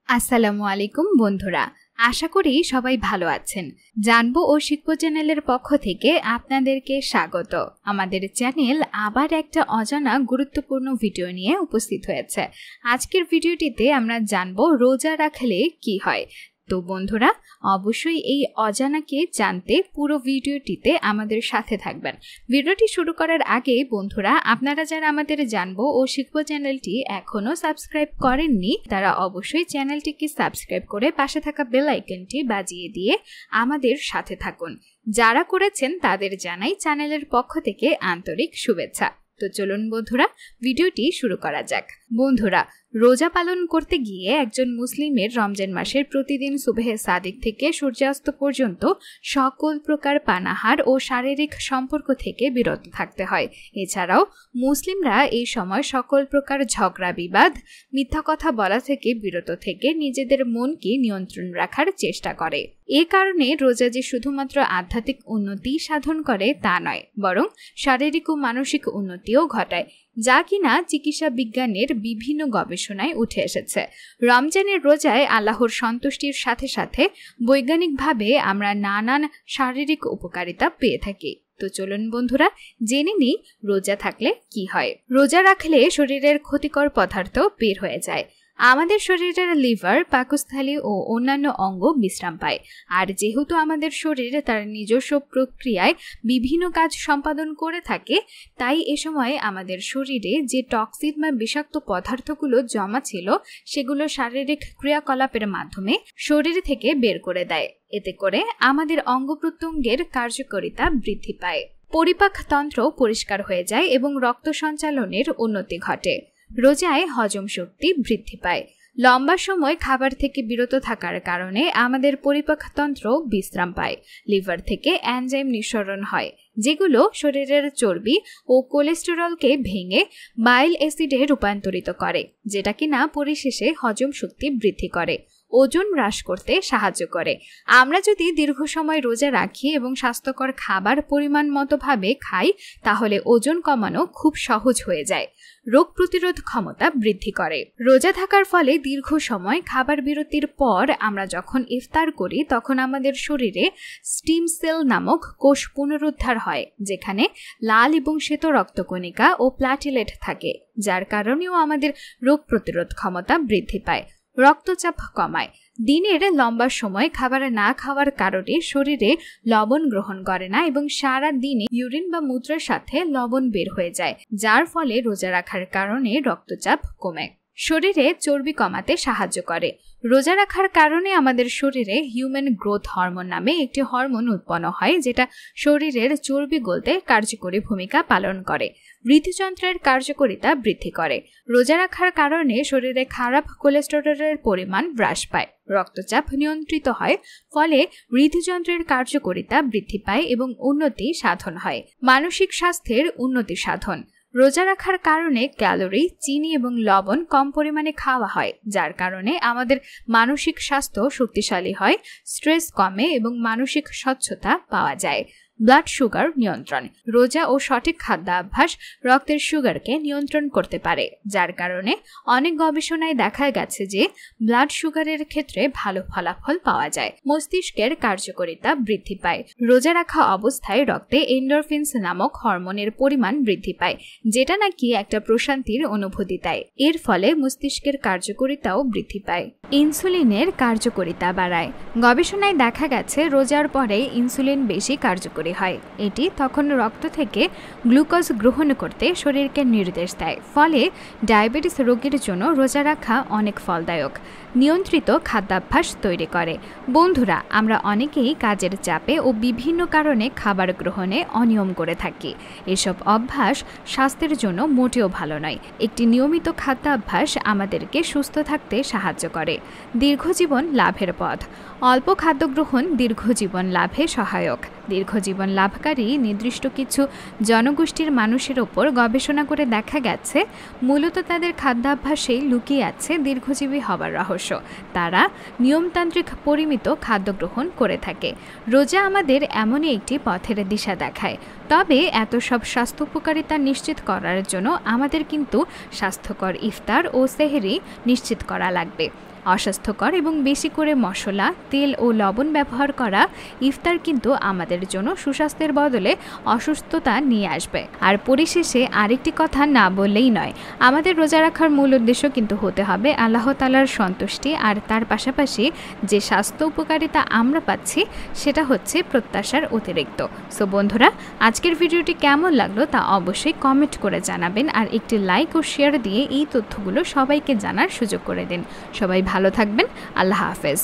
আসসালামু আলাইকুম বন্ধুরা, আশা করি সবাই ভালো আছেন। জানবো ও শিখবো চ্যানেলের পক্ষ থেকে আপনাদেরকে স্বাগত। আমাদের চ্যানেল আবার একটা অজানা গুরুত্বপূর্ণ ভিডিও নিয়ে উপস্থিত হয়েছে। আজকের ভিডিওটিতে আমরা জানবো রোজা রাখলে কি হয়। তো বন্ধুরা, অবশ্যই এই অজানাকে জানতে পুরো ভিডিওটিতে আমাদের সাথে থাকবেন। ভিডিওটি শুরু করার আগে বন্ধুরা, আপনারা যারা আমাদের জানবো ও শিখবো চ্যানেলটি এখনো সাবস্ক্রাইব করেননি, তারা অবশ্যই চ্যানেলটিকে সাবস্ক্রাইব করে পাশে থাকা বেল আইকনটি বাজিয়ে দিয়ে আমাদের সাথে থাকুন। যারা করেছেন তাদের জানাই চ্যানেলের পক্ষ থেকে আন্তরিক শুভেচ্ছা। তো চলুন বন্ধুরা, ভিডিওটি শুরু করা যাক। বন্ধুরা, রোজা পালন করতে গিয়ে একজন মুসলিমের রমজান মাসের প্রতিদিন সুবহে সাদিক থেকে সূর্যাস্ত পর্যন্ত সকল প্রকার পানাহার ও শারীরিক সম্পর্ক থেকে বিরত থাকতে হয়। এছাড়াও মুসলিমরা এই সময় সকল প্রকার ঝগড়া বিবাদ, মিথ্যা কথা বলা থেকে বিরত থেকে নিজেদের মনকে নিয়ন্ত্রণ রাখার চেষ্টা করে। এ কারণে রোজা যে শুধুমাত্র আধ্যাত্মিক উন্নতি সাধন করে তা নয়, বরং শারীরিক ও মানসিক উন্নতিও ঘটায়, যা কিনা চিকিৎসা বিজ্ঞানের বিভিন্ন গবেষণায় উঠে এসেছে। রমজানের রোজায় আল্লাহর সন্তুষ্টির সাথে সাথে বৈজ্ঞানিকভাবে আমরা নানান শারীরিক উপকারিতা পেয়ে থাকি। তো চলুন বন্ধুরা, জেনে নিই রোজা থাকলে কি হয়। রোজা রাখলে শরীরের ক্ষতিকর পদার্থ বের হয়ে যায়। আমাদের শরীরের লিভার, পাকস্থলী ও অন্যান্য অঙ্গ বিশ্রাম পায়। আর যেহেতু আমাদের শরীর তার নিজস্ব প্রক্রিয়ায় বিভিন্ন কাজ সম্পাদন করে থাকে, তাই এ সময় আমাদের শরীরে যে টক্সিন বা বিষাক্ত পদার্থগুলো জমা ছিল সেগুলো শারীরিক ক্রিয়াকলাপের মাধ্যমে শরীর থেকে বের করে দেয়। এতে করে আমাদের অঙ্গ প্রত্যঙ্গের কার্যকারিতা বৃদ্ধি পায়, পরিপাক তন্ত্র পরিষ্কার হয়ে যায় এবং রক্ত সঞ্চালনের উন্নতি ঘটে। রোজায় হজম শক্তি বৃদ্ধি পায়। লম্বা সময় খাবার থেকে বিরত থাকার কারণে আমাদের পরিপাকতন্ত্র বিশ্রাম পায়। লিভার থেকে এনজাইম নিঃসরণ হয়, যেগুলো শরীরের চর্বি ও কোলেস্টেরলকে ভেঙে বাইল অ্যাসিডে রূপান্তরিত করে, যেটা কিনা পরিশেষে হজম শক্তি বৃদ্ধি করে, ওজন হ্রাস করতে সাহায্য করে। আমরা যদি দীর্ঘ সময় রোজা রাখি এবং স্বাস্থ্যকর খাবার পরিমাণ মতোভাবে খাই, তাহলে ওজন কমানো খুব সহজ হয়ে যায়। রোগ প্রতিরোধ ক্ষমতা বৃদ্ধি করে। রোজা থাকার ফলে দীর্ঘ সময় খাবার বিরতির পর আমরা যখন ইফতার করি, তখন আমাদের শরীরে স্টিম সেল নামক কোষ পুনরুদ্ধার হয়, যেখানে লাল এবং শ্বেত রক্তকণিকা ও প্ল্যাটিলেট থাকে, যার কারণেও আমাদের রোগ প্রতিরোধ ক্ষমতা বৃদ্ধি পায়। রক্তচাপ কমায়। দিনের লম্বা সময় খাবার না খাওয়ার কারণে শরীরে লবণ গ্রহণ করে না এবং সারা দিনে ইউরিন বা মূত্রের সাথে লবণ বের হয়ে যায়, যার ফলে রোজা রাখার কারণে রক্তচাপ কমে। শরীরে চর্বি কমাতে সাহায্য করে। রোজা রাখার কারণে আমাদের শরীরে হিউম্যান গ্রোথ হরমোন নামে একটি হরমোন উৎপন্ন হয়, যেটা শরীরের চর্বি গলতে কার্যকরী ভূমিকা পালন করে। হৃদযন্ত্রের কার্যকারিতা বৃদ্ধি করে। রোজা রাখার কারণে শরীরে খারাপ কোলেস্টেরলের পরিমাণ হ্রাস পায়, রক্তচাপ নিয়ন্ত্রিত হয়, ফলে হৃদযন্ত্রের কার্যকারিতা বৃদ্ধি পায় এবং উন্নতি সাধন হয়। মানসিক স্বাস্থ্যের উন্নতি সাধন। রোজা রাখার কারণে ক্যালোরি, চিনি এবং লবণ কম পরিমাণে খাওয়া হয়, যার কারণে আমাদের মানসিক স্বাস্থ্য শক্তিশালী হয়, স্ট্রেস কমে এবং মানসিক স্বচ্ছতা পাওয়া যায়। ব্লাড সুগার নিয়ন্ত্রণ। রোজা ও সঠিক খাদ্যাভ্যাস রক্তের সুগারকে নিয়ন্ত্রণ করতে পারে, যার কারণে অনেক গবেষণায় দেখা গেছে যে ব্লাড সুগারের ক্ষেত্রে ভালো ফলাফল পাওয়া যায়। মস্তিষ্কের কার্যকারিতা বৃদ্ধি পায়। রোজা রাখা অবস্থায় রক্তে এন্ডোরফিনস নামক হরমোনের পরিমাণ বৃদ্ধি পায়, যেটা নাকি একটা প্রশান্তির অনুভূতি দেয়। এর ফলে মস্তিষ্কের কার্যকারিতাও বৃদ্ধি পায়। ইনসুলিনের কার্যকারিতা বাড়ায়। গবেষণায় দেখা গেছে রোজার পরে ইনসুলিন বেশি কার্যকরী হয়। এটি তখন রক্ত থেকে গ্লুকোজ গ্রহণ করতে শরীরকে নির্দেশ দেয়, ফলে ডায়াবেটিস রোগীর জন্য রোজা রাখা অনেক ফলদায়ক। নিয়ন্ত্রিত খাদ্যাভ্যাস তৈরি করে। বন্ধুরা, আমরা অনেকেই কাজের চাপে ও বিভিন্ন কারণে খাবার গ্রহণে অনিয়ম করে থাকি। এসব অভ্যাস স্বাস্থ্যের জন্য মোটেও ভালো নয়। একটি নিয়মিত খাদ্যাভ্যাস আমাদেরকে সুস্থ থাকতে সাহায্য করে। দীর্ঘজীবন লাভের পথ। অল্প খাদ্য গ্রহণ দীর্ঘজীবন লাভে সহায়ক। দীর্ঘজীবন লাভকারী নির্দিষ্ট কিছু জনগোষ্ঠীর মানুষের ওপর গবেষণা করে দেখা গেছে মূলত তাদের খাদ্যাভ্যাসেই লুকিয়ে আছে দীর্ঘজীবী হবার রহস্য। তারা নিয়মতান্ত্রিক পরিমিত খাদ্য গ্রহণ করে থাকে। রোজা আমাদের এমনই একটি পথের দিশা দেখায়। তবে এত সব স্বাস্থ্য উপকারিতা নিশ্চিত করার জন্য আমাদের কিন্তু স্বাস্থ্যকর ইফতার ও সেহরি নিশ্চিত করা লাগবে। অস্বাস্থ্যকর এবং বেশি করে মশলা, তেল ও লবণ ব্যবহার করা ইফতার কিন্তু আমাদের জন্য সুস্বাস্থ্যের বদলে অসুস্থতা নিয়ে আসবে। আর পরিশেষে আরেকটি কথা না বললেই নয়, আমাদের রোজা রাখার মূল উদ্দেশ্য কিন্তু হতে হবে আল্লাহ তাআলার সন্তুষ্টি, আর তার পাশাপাশি যে স্বাস্থ্য উপকারিতা আমরা পাচ্ছি সেটা হচ্ছে প্রত্যাশার অতিরিক্ত। সো বন্ধুরা, আজকের ভিডিওটি কেমন লাগলো তা অবশ্যই কমেন্ট করে জানাবেন, আর একটি লাইক ও শেয়ার দিয়ে এই তথ্যগুলো সবাইকে জানার সুযোগ করে দিন। সবাই ভালো থাকবেন। আল্লাহ হাফেজ।